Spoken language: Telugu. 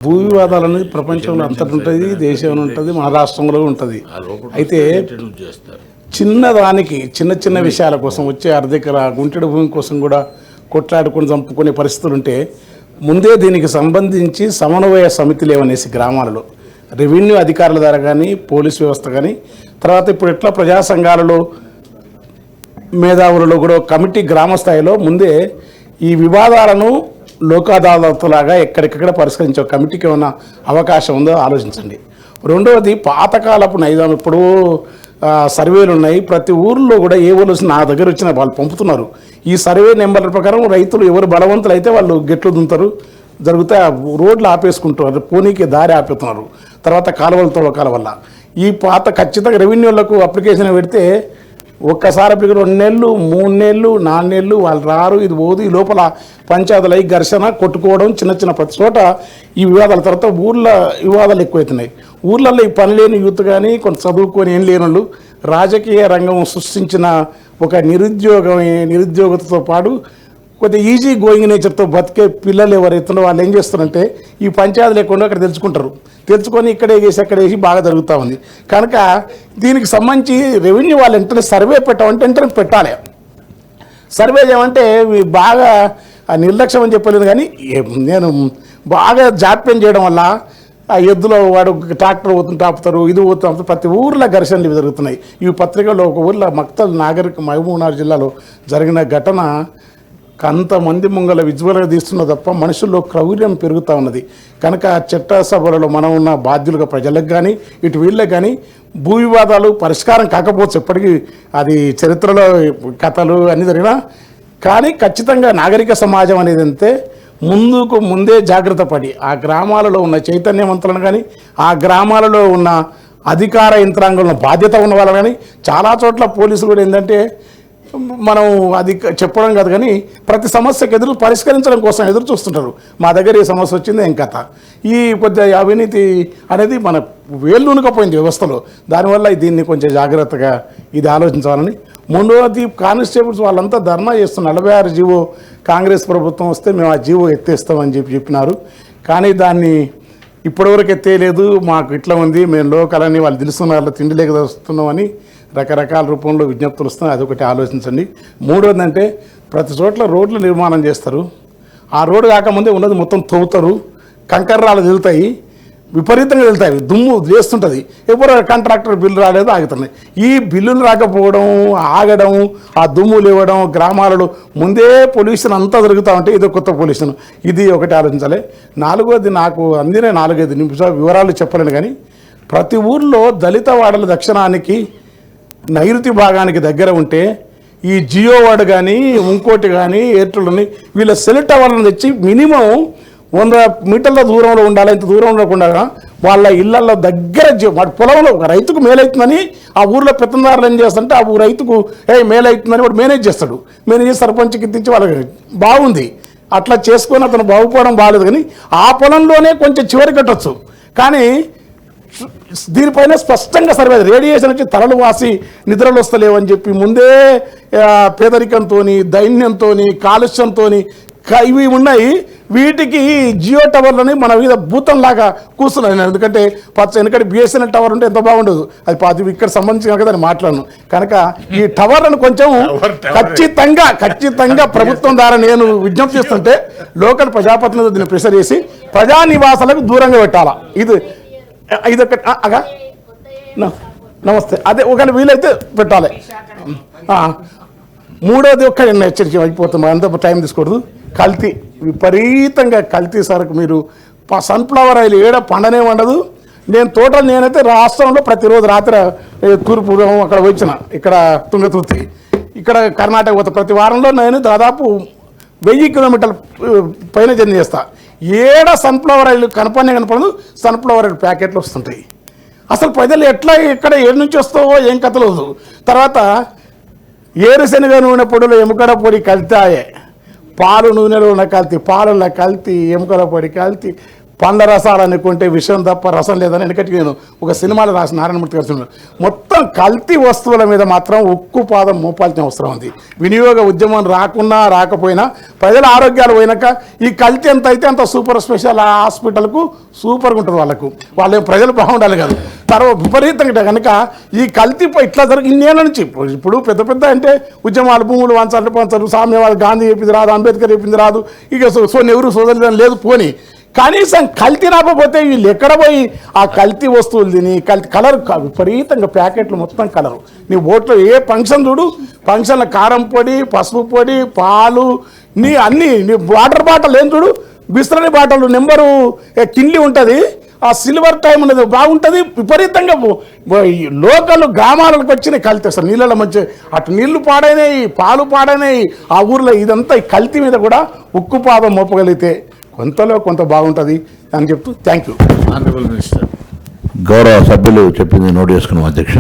భూ వివాదాలు అనేది ప్రపంచంలో అంతటి ఉంటుంది, దేశంలో ఉంటుంది, మన రాష్ట్రంలో ఉంటుంది. అయితే చిన్నదానికి చిన్న చిన్న విషయాల కోసం వచ్చే ఆర్థిక గుంటెడు భూమి కోసం కూడా కొట్లాడుకొని చంపుకునే పరిస్థితులు ఉంటే ముందే దీనికి సంబంధించి సమన్వయ సమితి లేవనేసి గ్రామాలలో రెవెన్యూ అధికారుల ద్వారా కానీ పోలీస్ వ్యవస్థ కానీ తర్వాత ఇప్పుడు ఎట్లా ప్రజా సంఘాలలో మేధావులలో కూడా కమిటీ గ్రామ స్థాయిలో ముందే ఈ వివాదాలను లోక్ అదాలత్లాగా ఎక్కడికక్కడ పరిష్కరించే కమిటీకి ఏమైనా అవకాశం ఉందో ఆలోచించండి. రెండవది పాతకాలపు నైజాం ఇప్పుడు సర్వేలు ఉన్నాయి, ప్రతి ఊర్లో కూడా ఏ ఊళ్ళు నా దగ్గర వచ్చిన వాళ్ళు పంపుతున్నారు. ఈ సర్వే నెంబర్ల ప్రకారం రైతులు ఎవరు బలవంతులు అయితే వాళ్ళు గెట్లు దుంతారు, జరిగితే రోడ్లు ఆపేసుకుంటున్నారు, పోనీకి దారి ఆపేస్తున్నారు. తర్వాత కాలువల తవ్వకాల వల్ల ఈ పాత ఖచ్చితంగా రెవెన్యూలకు అప్లికేషన్ పెడితే ఒక్కసారి అప్లికేషన్ 2 నెలలు 3 నెలలు 4 నెలలు వాళ్ళు రారు, ఇది పోదు. ఈ లోపల పంచాయతీల ఘర్షణ కొట్టుకోవడం చిన్న చిన్న ప్రతి చోట ఈ వివాదాల తర్వాత ఊర్ల వివాదాలు ఎక్కువవుతున్నాయి. ఊర్లలో ఈ పని లేని యూత్ కానీ కొంత చదువుకొని ఏం లేని వాళ్ళు రాజకీయ రంగం సృష్టించిన ఒక నిరుద్యోగతతో పాటు కొద్దిగా ఈజీ గోయింగ్ నేచర్తో బతికే పిల్లలు ఎవరైతున్నారో వాళ్ళు ఏం చేస్తారంటే ఈ పంచాయతీ లేకుండా అక్కడ తెలుసుకొని ఇక్కడే చేసి అక్కడ వేసి బాగా జరుగుతూ ఉంది. కనుక దీనికి సంబంధించి రెవెన్యూ వాళ్ళు వెంటనే సర్వే పెట్టామంటే వెంటనే పెట్టాలి. సర్వే చేయమంటే బాగా నిర్లక్ష్యం అని చెప్పలేదు, కానీ నేను బాగా జాప్యం చేయడం వల్ల ఆ ఎద్దులో వాడు ట్రాక్టర్ పోతుంటే ఆపుతారు, ఇది పోతుంటారు, ప్రతి ఊర్లో ఘర్షణలు ఇవి జరుగుతున్నాయి. ఈ పత్రికలో ఒక ఊర్లో మక్తల్ నాగరిక మహబూబ్నగర్ జిల్లాలో జరిగిన ఘటన అంతమంది ముంగల విజువల్గా తీస్తున్న తప్ప మనుషుల్లో క్రౌర్యం పెరుగుతూ ఉన్నది. కనుక చట్టసభలలో మనం ఉన్న బాధ్యులుగా ప్రజలకు కానీ ఇటు వీళ్ళకి కానీ భూ వివాదాలు పరిష్కారం కాకపోవచ్చు, ఎప్పటికీ అది చరిత్రలో కథలు అన్నీ జరిగినా కానీ ఖచ్చితంగా నాగరిక సమాజం అనేది అంతే ముందే జాగ్రత్త పడి ఆ గ్రామాలలో ఉన్న చైతన్యవంతులను కానీ ఆ గ్రామాలలో ఉన్న అధికార యంత్రాంగంలో బాధ్యత ఉన్న వాళ్ళు కానీ చాలా చోట్ల పోలీసులు కూడా ఏంటంటే మనం అది చెప్పడం కాదు కానీ ప్రతి సమస్యకు పరిష్కరించడం కోసం ఎదురు చూస్తుంటారు. మా దగ్గర ఈ సమస్య వచ్చింది ఏం కథ. ఈ కొద్దిగా అవినీతి అనేది మన వేళ్ళునకపోయింది వ్యవస్థలో. దానివల్ల దీన్ని కొంచెం జాగ్రత్తగా ఇది ఆలోచించాలని. మూడవది కానిస్టేబుల్స్ వాళ్ళంతా ధర్నా చేస్తున్నారు. 46 జీవో కాంగ్రెస్ ప్రభుత్వం వస్తే మేము ఆ జీవో ఎత్తేస్తామని చెప్పినారు, కానీ దాన్ని ఇప్పటివరకు ఎత్తేయలేదు. మాకు ఇట్లా ఉంది, మేము లోకలని వాళ్ళు తెలుస్తున్నారు, తిండి లేక వస్తున్నామని రకరకాల రూపంలో విజ్ఞప్తులు వస్తున్నాయి. అదొకటి ఆలోచించండి. మూడవది అంటే ప్రతి చోట్ల రోడ్లు నిర్మాణం చేస్తారు, ఆ రోడ్డు కాకముందే ఉన్నది మొత్తం తవ్వుతారు, కంకర్రాలు వెళ్తాయి, విపరీతంగా వెళ్తాయి, దుమ్ము వేస్తుంటుంది. ఎప్పుడు కాంట్రాక్టర్ బిల్లు రాలేదు, ఆగుతున్నాయి. ఈ బిల్లులు రాకపోవడం, ఆగడం, ఆ దుమ్ము లేవడం, గ్రామాలలో ముందే పొల్యూషన్ అంతా జరుగుతూ ఉంటే ఇది కొత్త పొల్యూషన్. ఇది ఒకటి ఆలోచించాలి. నాలుగోది నాకు అందిన 4-5 నిమిషాలు వివరాలు చెప్పలేను, కానీ ప్రతి ఊర్లో దళిత వాడల దక్షిణానికి నైరుతి భాగానికి దగ్గర ఉంటే ఈ జియో వార్డు కానీ ఇంకోటి కానీ ఎయిర్టెల్ని వీళ్ళ సెల్ టవర్లను తెచ్చి మినిమం 100 మీటర్ల దూరంలో ఉండాలి. ఇంత దూరం ఉండకుండా వాళ్ళ ఇళ్లలో దగ్గర వాడి పొలంలో ఒక రైతుకు మేలవుతుందని ఆ ఊర్లో పెత్తందారులు ఏం చేస్తుంటే ఆ రైతుకు మేలవుతుందని వాడు మేనేజ్ చేస్తాడు. మేనేజ్ చేసి సర్పంచ్కి ఎత్తించి వాళ్ళకి బాగుంది, అట్లా చేసుకొని అతను బాగుపోవడం బాగాలేదు. కానీ ఆ పొలంలోనే కొంచెం చివరి కట్టచ్చు, కానీ దీనిపైన స్పష్టంగా సర్వే రేడియేషన్ వచ్చి తలలు వాసి నిద్రలు వస్తలేవని చెప్పి ముందే పేదరికంతో దైన్యంతో కాలుష్యంతో ఇవి ఉన్నాయి. వీటికి జియో టవర్లని మన మీద భూతంలాగా కూర్చున్నాయి. ఎందుకంటే ఎందుకంటే బిఎస్ఎన్ఎల్ టవర్ ఉంటే ఎంత బాగుండదు, అది ఇక్కడ సంబంధించిన కదా అని మాట్లాడను. కనుక ఈ టవర్లను కొంచెం ఖచ్చితంగా ప్రభుత్వం ద్వారా నేను విజ్ఞప్తి చేస్తుంటే లోకల్ ప్రజాప్రతినిధులు దీన్ని ప్రెషర్ చేసి ప్రజా నివాసాలకు దూరంగా పెట్టాలా. ఇదొకటి అగా నమస్తే. అదే ఒకవేళ వీలైతే పెట్టాలి. మూడోది ఒక్క హెచ్చరిక అయిపోతుంది, అంత టైం తీసుకోకూడదు. కల్తీ, విపరీతంగా కల్తీ సరుకు. మీరు సన్ఫ్లవర్ ఆయిల్ ఏడ పండనే ఉండదు. నేనైతే రాష్ట్రంలో ప్రతిరోజు రాత్రి తూర్పు అక్కడ వచ్చిన, ఇక్కడ తుంగతుర్తి, ఇక్కడ కర్ణాటక పోతా. ప్రతి వారంలో నేను దాదాపు 1000 కిలోమీటర్ల పైన జర్నీ చేస్తా. ఏడ సన్ఫ్లవర్ ఆయిల్ కనపడదు, సన్ఫ్లవర్ ఆయిల్ ప్యాకెట్లు వస్తుంటాయి. అసలు ప్రజలు ఎక్కడ ఏడు నుంచి వస్తావో ఏం కథలు. తర్వాత ఏరుశనగ నూనె పొడిలో ఎముకల పొడి కల్తీ, పాలు నూనెలో ఉన్న కల్తీ, పాలలో కల్తీ, ఎముకల పొడి కల్తీ, పండ్ల రసాలు అనుకుంటే విషయం తప్ప రసం లేదని వెనకటి నేను ఒక సినిమాలో రాసిన నారాయణమూర్తి గారు సినిమా. మొత్తం కల్తీ వస్తువుల మీద మాత్రం ఉక్కు పాదం మోపాల్సిన అవసరం ఉంది. వినియోగ ఉద్యమం రాకపోయినా ప్రజల ఆరోగ్యాలు పోయినాక ఈ కల్తీ ఎంత అయితే అంత సూపర్ స్పెషల్ హాస్పిటల్కు సూపర్గా ఉంటుంది వాళ్ళే ప్రజలు బాగుండాలి కాదు. తర్వాత విపరీతంగా కనుక ఈ కల్తీపై ఇట్లా జరిగి ఇన్నేళ్ళ నుంచి ఇప్పుడు పెద్ద పెద్ద అంటే ఉద్యమాలు భూములు పంచారు సామ్యవాళ్ళు గాంధీ చెప్పింది రాదు, అంబేద్కర్ చెప్పింది రాదు, ఇక నెహ్రూ సోదరులు లేదు పోని. కనీసం కల్తీ రాకపోతే వీళ్ళు ఎక్కడ పోయి ఆ కల్తీ వస్తువులు తిని కలర్ విపరీతంగా ప్యాకెట్లు మొత్తం కలరు. నీ ఓట్లో ఏ ఫంక్షన్ చూడు, ఫంక్షన్ల కారం పొడి, పసుపు పొడి, పాలు, నీ అన్నీ నీ వాటర్ బాటిల్ ఏం చూడు, బిస్లరీ బాటిల్ నెంబరు కిండి ఉంటుంది, ఆ సిల్వర్ టైం అనేది బాగుంటుంది. విపరీతంగా లోకల్ గ్రామాలకు వచ్చిన కల్తీ అసలు నీళ్ళలో మంచి అటు నీళ్లు పాడైనాయి, పాలు పాడైనాయి. ఆ ఊర్లో ఇదంతా ఈ కల్తీ మీద కూడా ఉక్కుపాదం మోపగలిగితే కొంతలో కొంత బాగుంటుంది అని చెప్తూ థ్యాంక్ యూ. Honourable minister. గౌరవ సభ్యులు చెప్పింది నోట్ చేసుకున్నాం అధ్యక్ష.